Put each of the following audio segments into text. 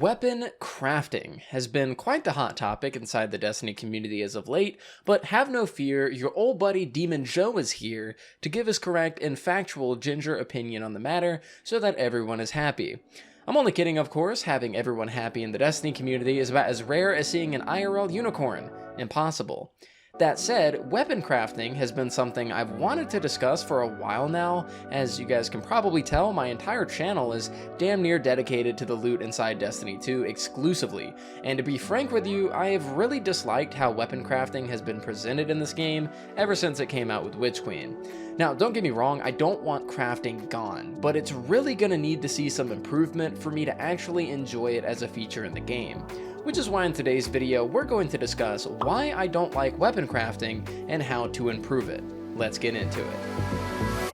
Weapon crafting has been quite the hot topic inside the Destiny community as of late, but have no fear, your old buddy demonjoe is here to give his correct and factual ginger opinion on the matter so that everyone is happy. I'm only kidding, of course. Having everyone happy in the Destiny community is about as rare as seeing an IRL unicorn. Impossible. That said, weapon crafting has been something I've wanted to discuss for a while now. As you guys can probably tell, my entire channel is damn near dedicated to the loot inside Destiny 2 exclusively, and to be frank with you, I have really disliked how weapon crafting has been presented in this game ever since it came out with Witch Queen. Now, don't get me wrong, I don't want crafting gone, but it's really gonna need to see some improvement for me to actually enjoy it as a feature in the game. Which is why in today's video, we're going to discuss why I don't like weapon crafting and how to improve it. Let's get into it.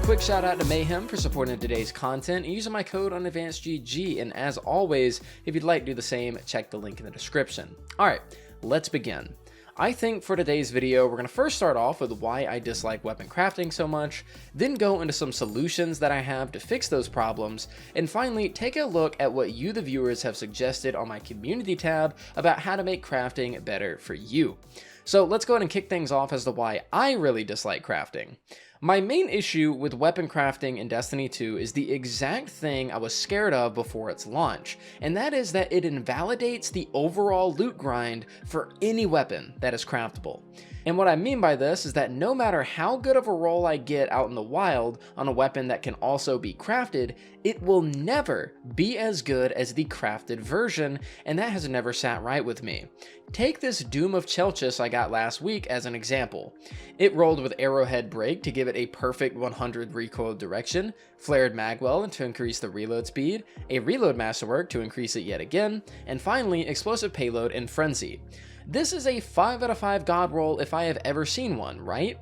Quick shout out to Mayhem for supporting today's content and using my code on 𝗵𝗡𝗔𝗔, and as always, if you'd like to do the same, check the link in the description. Alright, let's begin. I think for today's video, we're going to first start off with why I dislike weapon crafting so much, then go into some solutions that I have to fix those problems, and finally take a look at what you the viewers have suggested on my community tab about how to make crafting better for you. So let's go ahead and kick things off as to why I really dislike crafting. My main issue with weapon crafting in Destiny 2 is the exact thing I was scared of before its launch, and that is that it invalidates the overall loot grind for any weapon that is craftable. And what I mean by this is that no matter how good of a roll I get out in the wild on a weapon that can also be crafted, it will never be as good as the crafted version, and that has never sat right with me. Take this 𝗕𝗗𝗡𝗔𝗔 I got last week as an example. It rolled with arrowhead break to give it a perfect 100 recoil direction, flared magwell to increase the reload speed, a reload masterwork to increase it yet again, and finally explosive payload and frenzy. This is a 5 out of 5 god roll if I have ever seen one, right?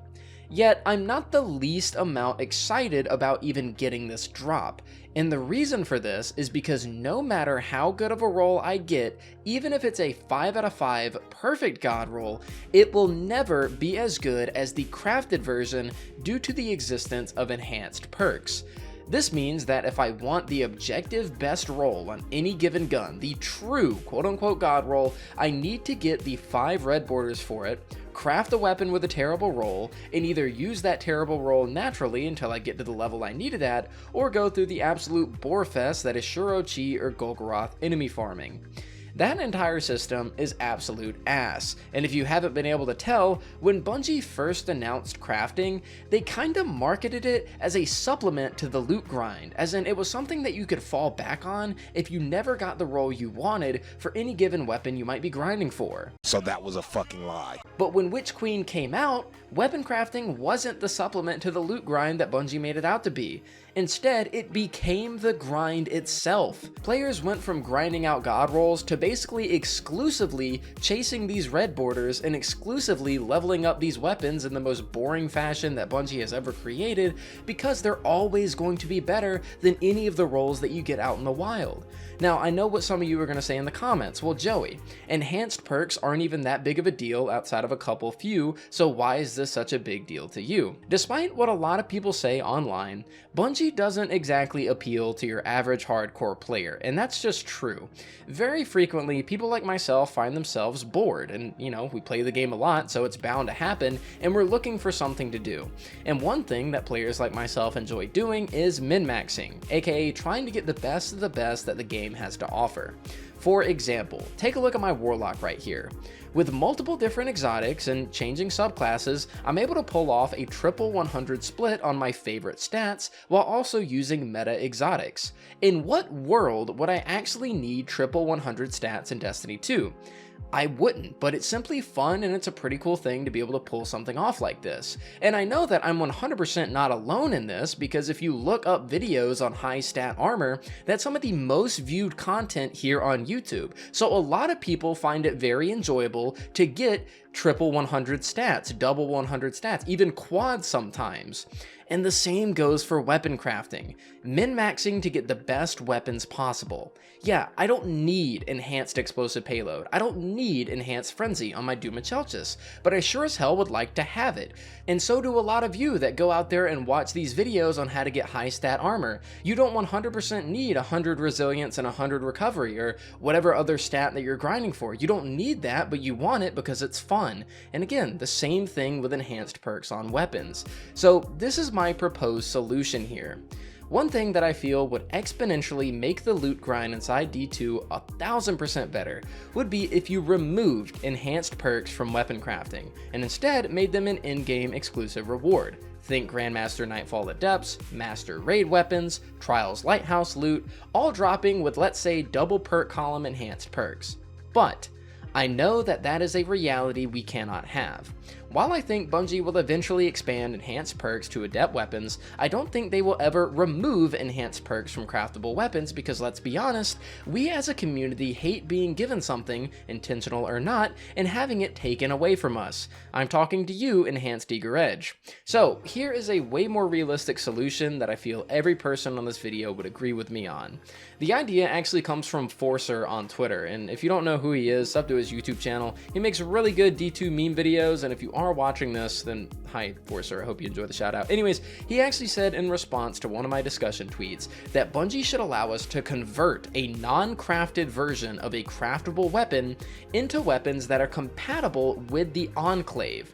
Yet, I'm not the least amount excited about even getting this drop, and the reason for this is because no matter how good of a roll I get, even if it's a 5 out of 5 perfect god roll, it will never be as good as the crafted version due to the existence of enhanced perks. This means that if I want the objective best roll on any given gun, the true quote-unquote god roll, I need to get the 5 red borders for it, craft a weapon with a terrible roll, and either use that terrible roll naturally until I get to the level I need it at, or go through the absolute bore fest that is 𝗫𝗔𝗓 or 𝗿𝗘𝗓 enemy farming. That entire system is absolute ass, and if you haven't been able to tell, when Bungie first announced crafting, they kinda marketed it as a supplement to the loot grind, as in it was something that you could fall back on if you never got the roll you wanted for any given weapon you might be grinding for. So that was a fucking lie. But when Witch Queen came out, weapon crafting wasn't the supplement to the loot grind that Bungie made it out to be. Instead, it became the grind itself. Players went from grinding out god rolls to basically exclusively chasing these red borders and exclusively leveling up these weapons in the most boring fashion that Bungie has ever created, because they're always going to be better than any of the rolls that you get out in the wild. Now, I know what some of you are going to say in the comments. Well, Joey, enhanced perks aren't even that big of a deal outside of a couple few, so why is this such a big deal to you? Despite what a lot of people say online, Bungie doesn't exactly appeal to your average hardcore player, and that's just true. Very frequently, people like myself find themselves bored, and we play the game a lot, so it's bound to happen, and we're looking for something to do. And one thing that players like myself enjoy doing is min-maxing, aka trying to get the best of the best that the game has to offer. For example, take a look at my warlock right here. With multiple different exotics and changing subclasses, I'm able to pull off a triple 100 split on my favorite stats while also using meta exotics. In what world would I actually need triple 100 stats in Destiny 2? I wouldn't, but it's simply fun and it's a pretty cool thing to be able to pull something off like this. And I know that I'm 100% not alone in this, because if you look up videos on high stat armor, that's some of the most viewed content here on YouTube. So a lot of people find it very enjoyable to get triple 100 stats, double 100 stats, even quad sometimes. And the same goes for weapon crafting, min-maxing to get the best weapons possible. Yeah, I don't need enhanced explosive payload, I don't need enhanced frenzy on my 𝗕𝗏𝗱𝗔𝗡, but I sure as hell would like to have it. And so do a lot of you that go out there and watch these videos on how to get high stat armor. You don't 100% need 100 resilience and 100 recovery or whatever other stat that you're grinding for. You don't need that, but you want it because it's fun. And again, the same thing with enhanced perks on weapons. So this is my proposed solution here. One thing that I feel would exponentially make the loot grind inside D2 1000% better would be if you removed enhanced perks from weapon crafting and instead made them an in-game exclusive reward. Think Grandmaster Nightfall Adepts, Master Raid Weapons, Trials Lighthouse loot, all dropping with, let's say, double perk column enhanced perks. But I know that that is a reality we cannot have. While I think Bungie will eventually expand enhanced perks to adept weapons, I don't think they will ever remove enhanced perks from craftable weapons because, let's be honest, we as a community hate being given something, intentional or not, and having it taken away from us. I'm talking to you, Enhanced Eager Edge. So here is a way more realistic solution that I feel every person on this video would agree with me on. The idea actually comes from 𝗕𝗏𝗱𝗏 on Twitter, and if you don't know who he is, sub to his YouTube channel. He makes really good D2 meme videos, and if you are watching this, then hi 𝗕𝗏𝗱𝗏, I hope you enjoy the shout out. Anyways, he actually said in response to one of my discussion tweets that Bungie should allow us to convert a non-crafted version of a craftable weapon into weapons that are compatible with the Enclave.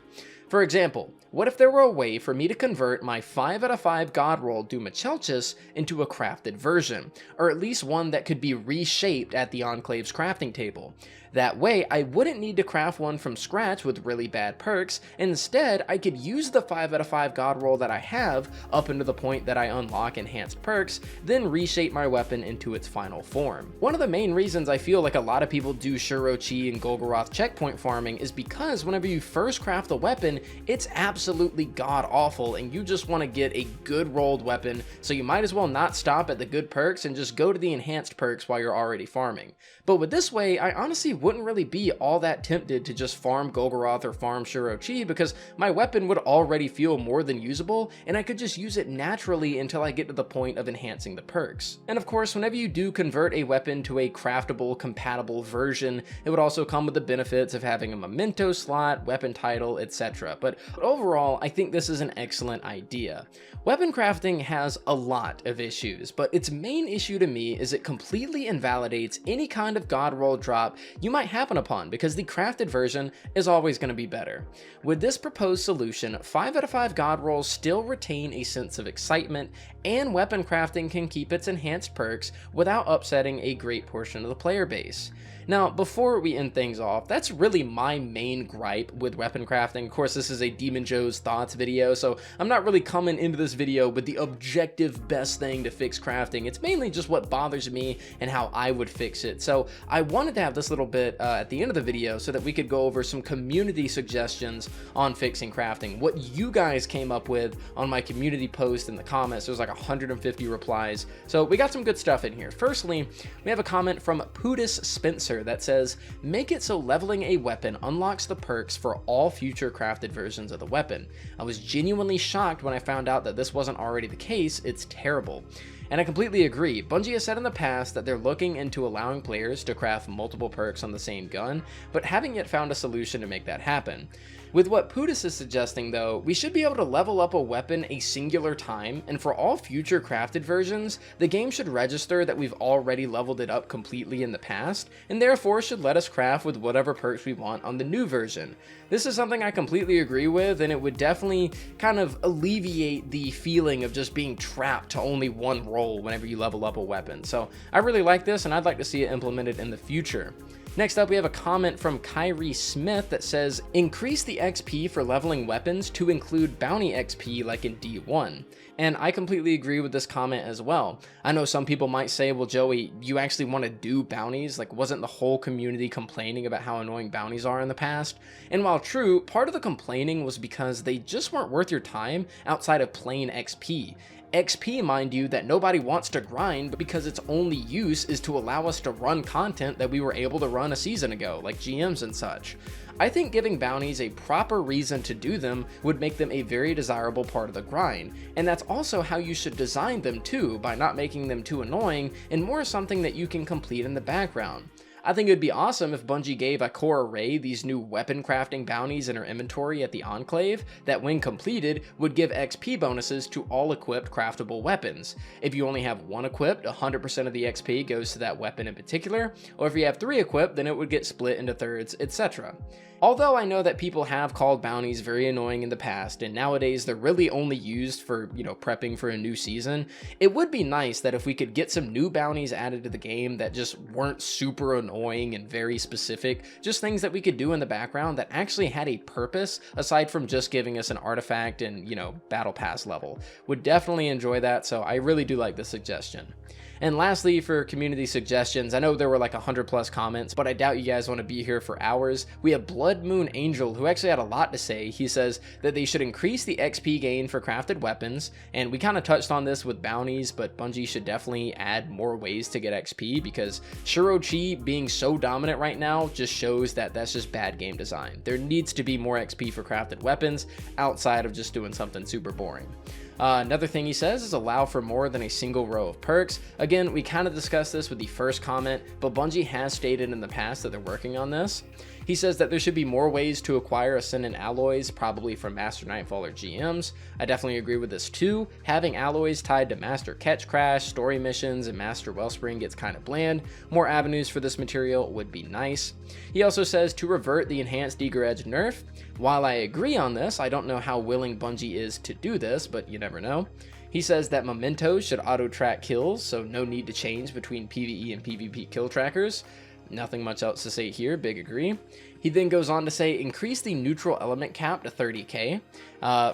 For example, what if there were a way for me to convert my 5 out of 5 god roll 𝗕𝗏𝗱𝗏𝗃 into a crafted version, or at least one that could be reshaped at the Enclave's crafting table? That way, I wouldn't need to craft one from scratch with really bad perks, and instead, I could use the 5 out of 5 god roll that I have up until the point that I unlock enhanced perks, then reshape my weapon into its final form. One of the main reasons I feel like a lot of people do 𝗕𝗏𝗏𝗏𝗏 and 𝗁𝗏𝗏 checkpoint farming is because whenever you first craft the weapon, it's absolutely god-awful, and you just want to get a good rolled weapon, so you might as well not stop at the good perks and just go to the enhanced perks while you're already farming. But with this way, I honestly wouldn't really be all that tempted to just farm 𝗁𝗏𝗏𝗏 or farm 𝗕𝗏𝗏𝗏𝗏 because my weapon would already feel more than usable, and I could just use it naturally until I get to the point of enhancing the perks. And of course, whenever you do convert a weapon to a craftable, compatible version, it would also come with the benefits of having a memento slot, weapon title, etc. But overall, I think this is an excellent idea. Weapon crafting has a lot of issues, but its main issue to me is it completely invalidates any kind of god roll drop you might happen upon because the crafted version is always going to be better. With this proposed solution, 5 out of 5 god rolls still retain a sense of excitement, and weapon crafting can keep its enhanced perks without upsetting a great portion of the player base. Now, before we end things off, that's really my main gripe with weapon crafting. Of course, this is a demonjoe's thoughts video, so I'm not really coming into this video with the objective best thing to fix crafting. It's mainly just what bothers me and how I would fix it. So I wanted to have this little bit at the end of the video so that we could go over some community suggestions on fixing crafting. What you guys came up with on my community post in the comments. There's like 150 replies. So we got some good stuff in here. Firstly, we have a comment from 𝗵𝗏𝗱𝗏𝗏 Spencer that says, make it so leveling a weapon unlocks the perks for all future crafted versions of the weapon. I was genuinely shocked when I found out that this wasn't already the case. It's terrible. And I completely agree. Bungie has said in the past that they're looking into allowing players to craft multiple perks on the same gun, but haven't yet found a solution to make that happen. With what 𝗵𝗏𝗱𝗏𝗏 is suggesting though, we should be able to level up a weapon a singular time, and for all future crafted versions, the game should register that we've already leveled it up completely in the past, and therefore should let us craft with whatever perks we want on the new version. This is something I completely agree with, and it would definitely kind of alleviate the feeling of just being trapped to only one roll whenever you level up a weapon. So I really like this, and I'd like to see it implemented in the future. Next up, we have a comment from Kyrie Smith that says, increase the XP for leveling weapons to include bounty XP like in D1. And I completely agree with this comment as well. I know some people might say, well, Joey, you actually want to do bounties? Like, wasn't the whole community complaining about how annoying bounties are in the past? And while true, part of the complaining was because they just weren't worth your time outside of plain XP. XP, mind you, that nobody wants to grind because its only use is to allow us to run content that we were able to run a season ago, like GMs and such. I think giving bounties a proper reason to do them would make them a very desirable part of the grind, and that's also how you should design them too, by not making them too annoying and more something that you can complete in the background. I think it would be awesome if Bungie gave Ikora Rey these new weapon crafting bounties in her inventory at the Enclave that, when completed, would give XP bonuses to all equipped craftable weapons. If you only have one equipped, 100% of the XP goes to that weapon in particular, or if you have 3 equipped, then it would get split into thirds, etc. Although I know that people have called bounties very annoying in the past, and nowadays they're really only used for, prepping for a new season, it would be nice that if we could get some new bounties added to the game that just weren't super annoying and very specific, just things that we could do in the background that actually had a purpose aside from just giving us an artifact and, battle pass level. Would definitely enjoy that, so I really do like this suggestion. And lastly, for community suggestions, I know there were like 100+ comments, but I doubt you guys want to be here for hours. We have Blood Moon Angel, who actually had a lot to say. He says that they should increase the XP gain for crafted weapons, and we kind of touched on this with bounties, but Bungie should definitely add more ways to get XP, because 𝗫𝗄𝗎 being so dominant right now just shows that that's just bad game design. There needs to be more XP for crafted weapons outside of just doing something super boring. Another thing he says is allow for more than a single row of perks. Again, we kind of discussed this with the first comment, but Bungie has stated in the past that they're working on this. He says that there should be more ways to acquire Ascendant alloys, probably from Master Nightfall or GMs. I definitely agree with this too. Having alloys tied to Master Catch Crash, story missions, and Master Wellspring gets kind of bland. More avenues for this material would be nice. He also says to revert the enhanced 𝗔𝗗𝗓 nerf. While I agree on this, I don't know how willing Bungie is to do this, but you never know. He says that mementos should auto-track kills, so no need to change between PvE and PvP kill trackers. Nothing much else to say here, big agree. He then goes on to say increase the neutral element cap to 30k.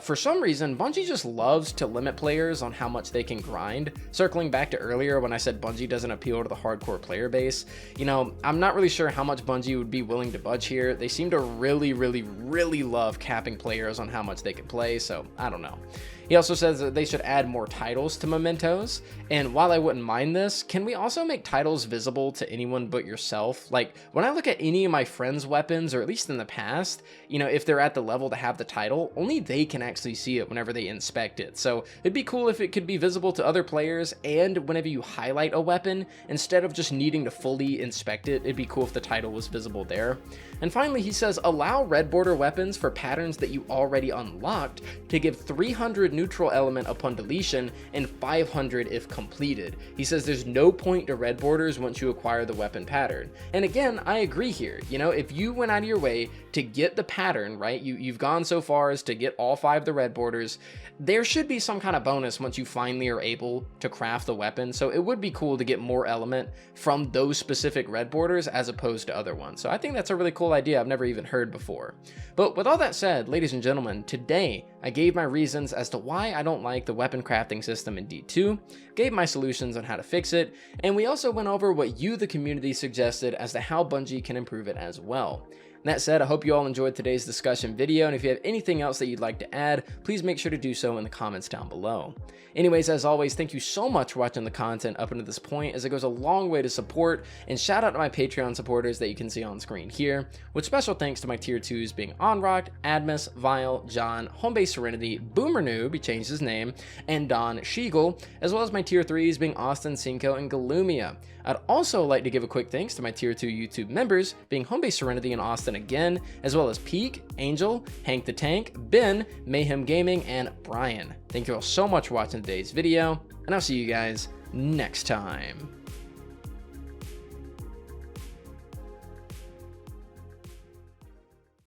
For some reason, Bungie just loves to limit players on how much they can grind. Circling back to earlier when I said Bungie doesn't appeal to the hardcore player base, I'm not really sure how much Bungie would be willing to budge here. They seem to really love capping players on how much they can play, so I don't know. He also says that they should add more titles to mementos, and while I wouldn't mind this, can we also make titles visible to anyone but yourself? Like, when I look at any of my friends' weapons, or at least in the past, if they're at the level to have the title, only they can actually see it whenever they inspect it. So it'd be cool if it could be visible to other players, and whenever you highlight a weapon, instead of just needing to fully inspect it, it'd be cool if the title was visible there. And finally, he says allow red border weapons for patterns that you already unlocked to give 300 neutral element upon deletion and 500 if completed. He says there's no point to red borders once you acquire the weapon pattern. And again, I agree here. If you went out of your way to get the pattern, right, you've gone so far as to get all 5 of the red borders, there should be some kind of bonus once you finally are able to craft the weapon. So it would be cool to get more element from those specific red borders as opposed to other ones. So I think that's a really cool idea I've never even heard before. But with all that said, ladies and gentlemen, today I gave my reasons as to why I don't like the weapon crafting system in D2, gave my solutions on how to fix it, and we also went over what you, the community, suggested as to how Bungie can improve it as well. That said, I hope you all enjoyed today's discussion video, and if you have anything else that you'd like to add, please make sure to do so in the comments down below. Anyways, as always, thank you so much for watching the content up until this point, as it goes a long way to support, and shout out to my Patreon supporters that you can see on screen here, with special thanks to my tier 2s being Onrocked, Admus, Vile, John, Homebase Serenity, Boomer Noob, he changed his name, and Don Shiegel, as well as my tier 3s being Austin, Cinco, and Galumia. I'd also like to give a quick thanks to my tier 2 YouTube members, being Homebase Serenity and Austin again, as well as Peak, Angel, Hank the Tank, Ben, Mayhem Gaming, and Brian. Thank you all so much for watching today's video, and I'll see you guys next time.